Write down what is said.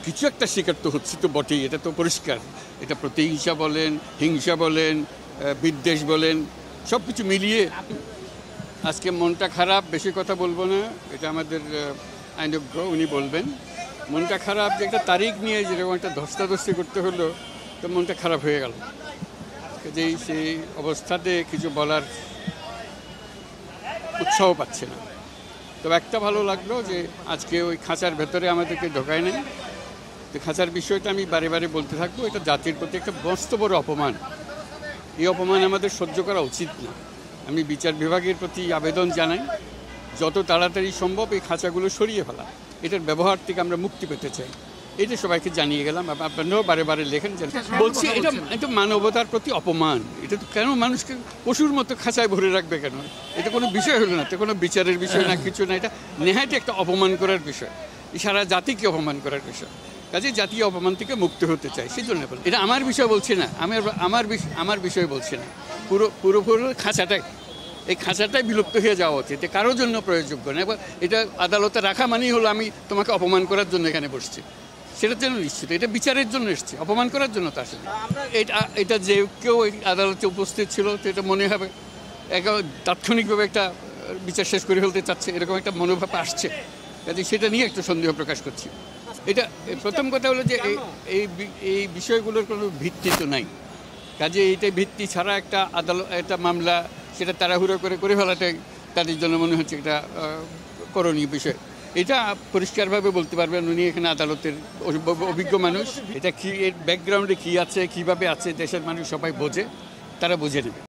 কিছু একটা শিকার তো হচ্ছে তো বটেই, এটা তো পরিষ্কার। এটা প্রতিহিংসা বলেন, হিংসা বলেন, বিদ্বেষ বলেন, সব কিছু মিলিয়ে আজকে মনটা খারাপ। বেশি কথা বলবো না, এটা আমাদের আইনজ্ঞ উনি বলবেন। মনটা খারাপ যে একটা তারিখ নিয়ে যেরকম একটা ধস্তাধস্তি করতে হলো, তো মনটা খারাপ হয়ে গেল। কাজেই সেই অবস্থাতে কিছু বলার উৎসাহ পাচ্ছে না। তবে একটা ভালো লাগলো যে আজকে ওই খাঁচার ভেতরে আমাদেরকে ঢোকায় নেই। তো খাঁচার বিষয়টা আমি বারে বারে বলতে থাকবো, এটা জাতির প্রতি একটা মস্ত বড় অপমান। এই অপমান আমাদের সহ্য করা উচিত না। আমি বিচার বিভাগের প্রতি আবেদন জানাই, যত তাড়াতাড়ি সম্ভব এই খাঁচাগুলো সরিয়ে ফেলা, এটার ব্যবহার থেকে আমরা মুক্তি পেতে চাই। এটা সবাইকে জানিয়ে গেলাম। আপনারাও বারে বারে লেখেন যে বলছি এটা মানবতার প্রতি অপমান। এটা তো কেন মানুষকে পশুর মতো খাঁচায় ভরে রাখবে কেন? এটা কোনো বিষয় হলো না, এটা কোনো বিচারের বিষয় না, কিছু না। এটা নেহায়ত একটা অপমান করার বিষয়, সারা জাতিকে অপমান করার বিষয়। কাজে জাতীয় অপমান থেকে মুক্ত হতে চাই, সেই জন্য বলি। এটা আমার বিষয় বলছে না, আমার বিষয় বলছে না, পুরোপুরি খাঁচাটাই, এই খাঁচাটাই বিলুপ্ত হয়ে যাওয়া উচিত। এটা কারোর জন্য প্রয়োগযোগ্য না। এবার এটা আদালতে রাখা মানেই হলো আমি তোমাকে অপমান করার জন্য এখানে বসছি, সেটার জন্য নিশ্চিত। এটা বিচারের জন্য এসছে, অপমান করার জন্য তো আসলে। এটা যে কেউ আদালতে উপস্থিত ছিল, তো এটা মনে হবে একেবারে তাৎক্ষণিকভাবে একটা বিচার শেষ করে ফেলতে চাচ্ছে, এরকম একটা মনোভাব আসছে। কাজে সেটা নিয়ে একটু সন্দেহ প্রকাশ করছি। এটা প্রথম কথা হলো যে এই বিষয়গুলোর কোনো ভিত্তি তো নাই। কাজে এইটাই ভিত্তি ছাড়া একটা মামলা সেটা তাড়াহুড়ো করে ফেলাটাই তাদের জন্য মনে হচ্ছে একটা করণীয় বিষয়। এটা পরিষ্কারভাবে বলতে পারবেন উনি, এখানে আদালতের অভিজ্ঞ মানুষ। এটা কি, এর ব্যাকগ্রাউন্ডে কী আছে, কীভাবে আছে, দেশের মানুষ সবাই বোঝে, তারা বুঝে নেবে।